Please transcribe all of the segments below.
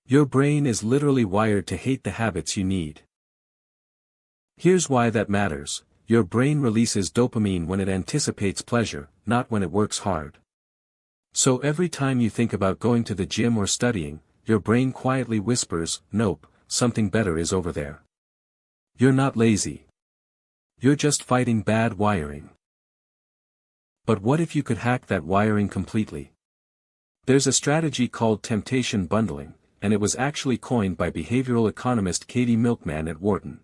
Your brain is literally wired to hate the habits you need. Here's why that matters: your brain releases dopamine when it anticipates pleasure, not when it works hard. So every time you think about going to the gym or studying, your brain quietly whispers, "Nope, something better is over there." You're not lazy. You're just fighting bad wiring. But what if you could hack that wiring completely? There's a strategy called temptation bundling, and it was actually coined by behavioral economist Katie Milkman at Wharton.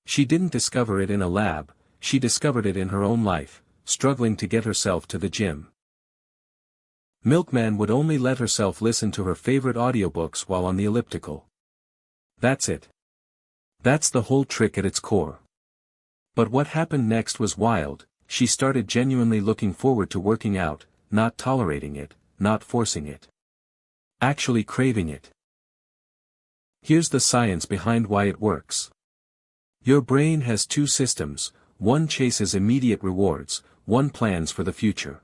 She didn't discover it in a lab, she discovered it in her own life, struggling to get herself to the gym. Milkman would only let herself listen to her favorite audiobooks while on the elliptical. That's it. That's the whole trick at its core. But what happened next was wild. She started genuinely looking forward to working out, not tolerating it, not forcing it. Actually craving it. Here's the science behind why it works. Your brain has two systems: one chases immediate rewards, one plans for the future.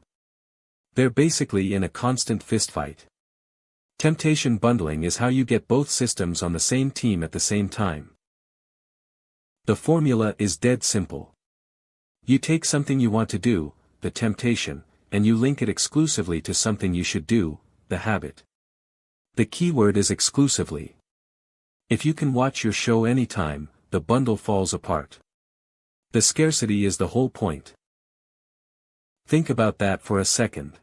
They're basically in a constant fistfight. Temptation bundling is how you get both systems on the same team at the same time. The formula is dead simple. You take something you want to do, the temptation, and you link it exclusively to something you should do, the habit. The keyword is exclusively. If you can watch your show anytime, the bundle falls apart. The scarcity is the whole point. Think about that for a second.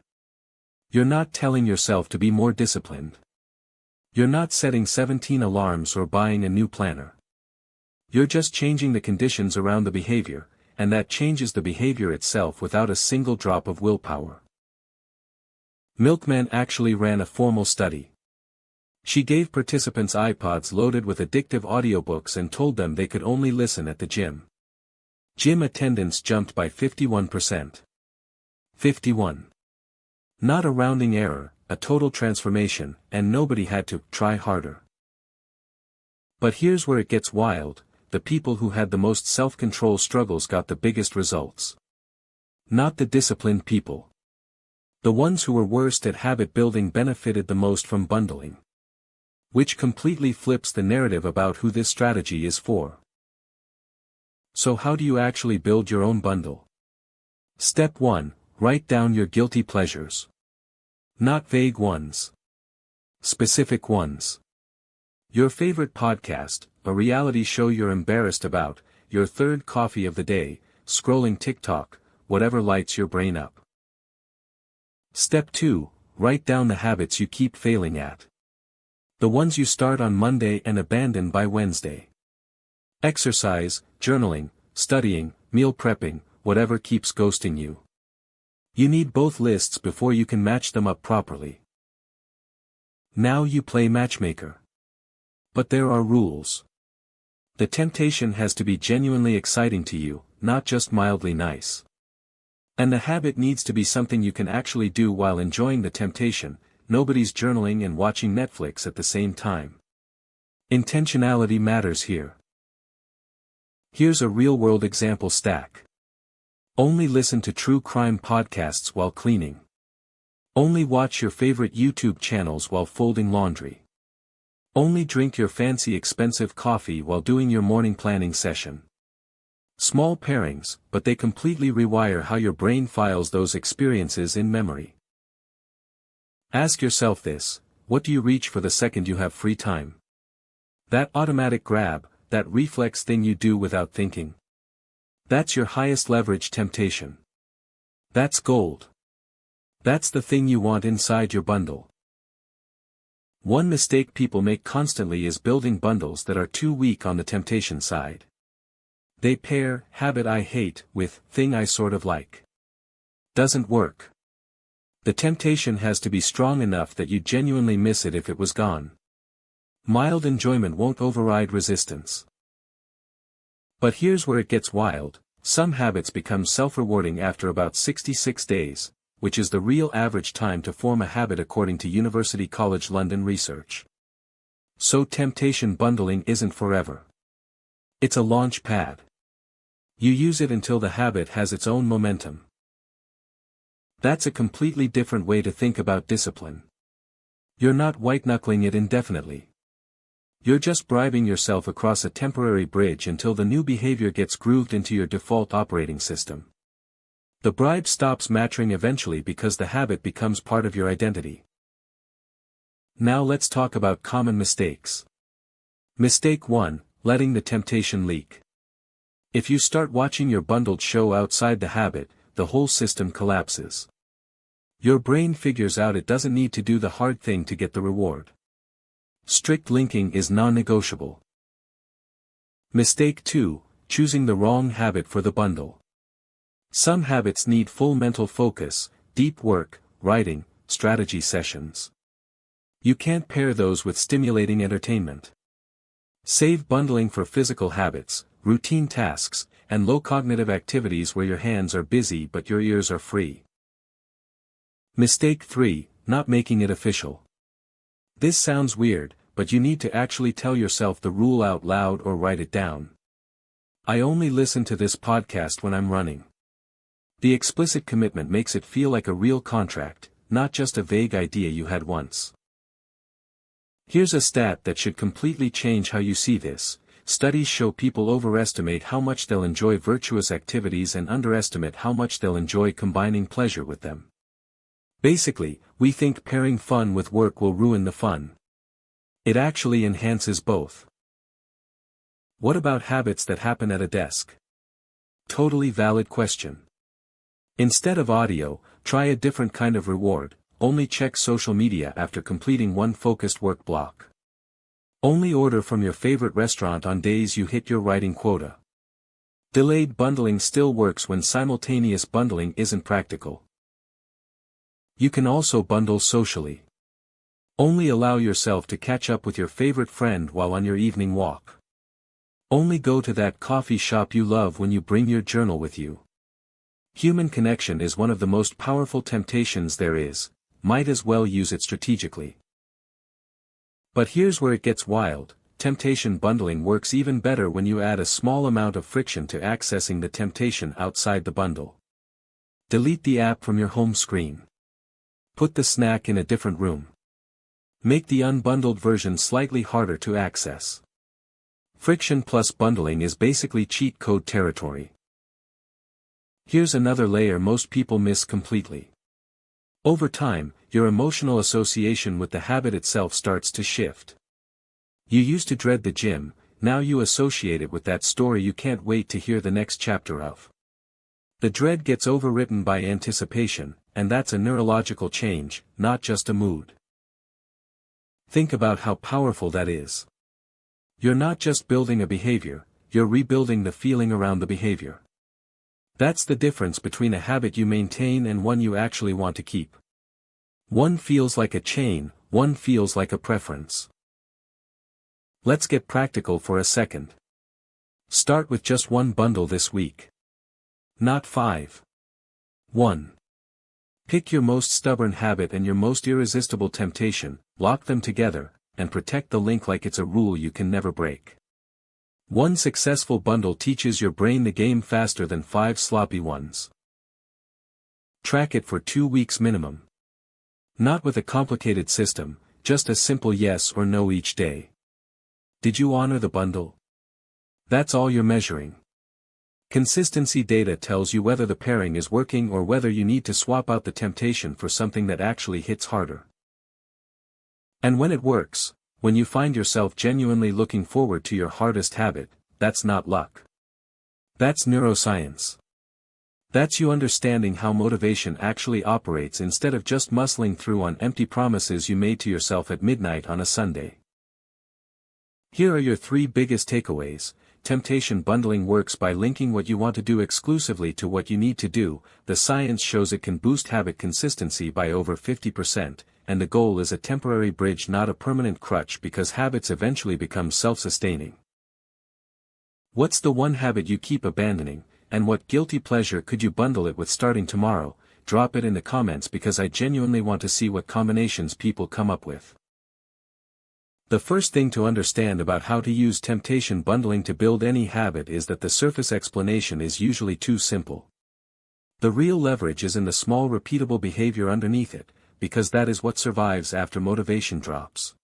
You're not telling yourself to be more disciplined. You're not setting 17 alarms or buying a new planner. You're just changing the conditions around the behavior, and that changes the behavior itself without a single drop of willpower. Milkman actually ran a formal study. She gave participants iPods loaded with addictive audiobooks and told them they could only listen at the gym. Gym attendance jumped by 51%. 51. Not a rounding error, a total transformation, and nobody had to try harder. But here's where it gets wild: the people who had the most self-control struggles got the biggest results. Not the disciplined people. The ones who were worst at habit building benefited the most from bundling. Which completely flips the narrative about who this strategy is for. So how do you actually build your own bundle? Step 1. Write down your guilty pleasures. Not vague ones. Specific ones. Your favorite podcast, a reality show you're embarrassed about, your third coffee of the day, scrolling TikTok, whatever lights your brain up. Step 2. Write down the habits you keep failing at. The ones you start on Monday and abandon by Wednesday. Exercise, journaling, studying, meal prepping, whatever keeps ghosting you. You need both lists before you can match them up properly. Now you play matchmaker. But there are rules. The temptation has to be genuinely exciting to you, not just mildly nice. And the habit needs to be something you can actually do while enjoying the temptation. Nobody's journaling and watching Netflix at the same time. Intentionality matters here. Here's a real-world example stack. Only listen to true crime podcasts while cleaning. Only watch your favorite YouTube channels while folding laundry. Only drink your fancy expensive coffee while doing your morning planning session. Small pairings, but they completely rewire how your brain files those experiences in memory. Ask yourself this: what do you reach for the second you have free time? That automatic grab, that reflex thing you do without thinking. That's your highest leverage temptation. That's gold. That's the thing you want inside your bundle. One mistake people make constantly is building bundles that are too weak on the temptation side. They pair habit I hate with thing I sort of like. Doesn't work. The temptation has to be strong enough that you genuinely miss it if it was gone. Mild enjoyment won't override resistance. But here's where it gets wild: some habits become self-rewarding after about 66 days, which is the real average time to form a habit according to University College London research. So temptation bundling isn't forever. It's a launch pad. You use it until the habit has its own momentum. That's a completely different way to think about discipline. You're not white-knuckling it indefinitely. You're just bribing yourself across a temporary bridge until the new behavior gets grooved into your default operating system. The bribe stops mattering eventually because the habit becomes part of your identity. Now let's talk about common mistakes. Mistake 1, letting the temptation leak. If you start watching your bundled show outside the habit, the whole system collapses. Your brain figures out it doesn't need to do the hard thing to get the reward. Strict linking is non-negotiable. Mistake 2, choosing the wrong habit for the bundle. Some habits need full mental focus, deep work, writing, strategy sessions. You can't pair those with stimulating entertainment. Save bundling for physical habits, routine tasks, and low cognitive activities where your hands are busy but your ears are free. Mistake 3, not making it official. This sounds weird, but you need to actually tell yourself the rule out loud or write it down. I only listen to this podcast when I'm running. The explicit commitment makes it feel like a real contract, not just a vague idea you had once. Here's a stat that should completely change how you see this. Studies show people overestimate how much they'll enjoy virtuous activities and underestimate how much they'll enjoy combining pleasure with them. Basically, we think pairing fun with work will ruin the fun. It actually enhances both. What about habits that happen at a desk? Totally valid question. Instead of audio, try a different kind of reward. Only check social media after completing one focused work block. Only order from your favorite restaurant on days you hit your writing quota. Delayed bundling still works when simultaneous bundling isn't practical. You can also bundle socially. Only allow yourself to catch up with your favorite friend while on your evening walk. Only go to that coffee shop you love when you bring your journal with you. Human connection is one of the most powerful temptations there is, might as well use it strategically. But here's where it gets wild, temptation bundling works even better when you add a small amount of friction to accessing the temptation outside the bundle. Delete the app from your home screen. Put the snack in a different room. Make the unbundled version slightly harder to access. Friction plus bundling is basically cheat code territory. Here's another layer most people miss completely. Over time, your emotional association with the habit itself starts to shift. You used to dread the gym, now you associate it with that story you can't wait to hear the next chapter of. The dread gets overwritten by anticipation, and that's a neurological change, not just a mood. Think about how powerful that is. You're not just building a behavior, you're rebuilding the feeling around the behavior. That's the difference between a habit you maintain and one you actually want to keep. One feels like a chain, one feels like a preference. Let's get practical for a second. Start with just one bundle this week. Not 5. 1. Pick your most stubborn habit and your most irresistible temptation, lock them together, and protect the link like it's a rule you can never break. One successful bundle teaches your brain the game faster than 5 sloppy ones. Track it for 2 weeks minimum. Not with a complicated system, just a simple yes or no each day. Did you honor the bundle? That's all you're measuring. Consistency data tells you whether the pairing is working or whether you need to swap out the temptation for something that actually hits harder. And when it works, when you find yourself genuinely looking forward to your hardest habit, that's not luck. That's neuroscience. That's you understanding how motivation actually operates instead of just muscling through on empty promises you made to yourself at midnight on a Sunday. Here are your 3 biggest takeaways. Temptation bundling works by linking what you want to do exclusively to what you need to do. The science shows it can boost habit consistency by over 50%, and the goal is a temporary bridge, not a permanent crutch, because habits eventually become self-sustaining. What's the one habit you keep abandoning, and what guilty pleasure could you bundle it with starting tomorrow? Drop it in the comments because I genuinely want to see what combinations people come up with. The first thing to understand about how to use temptation bundling to build any habit is that the surface explanation is usually too simple. The real leverage is in the small repeatable behavior underneath it, because that is what survives after motivation drops.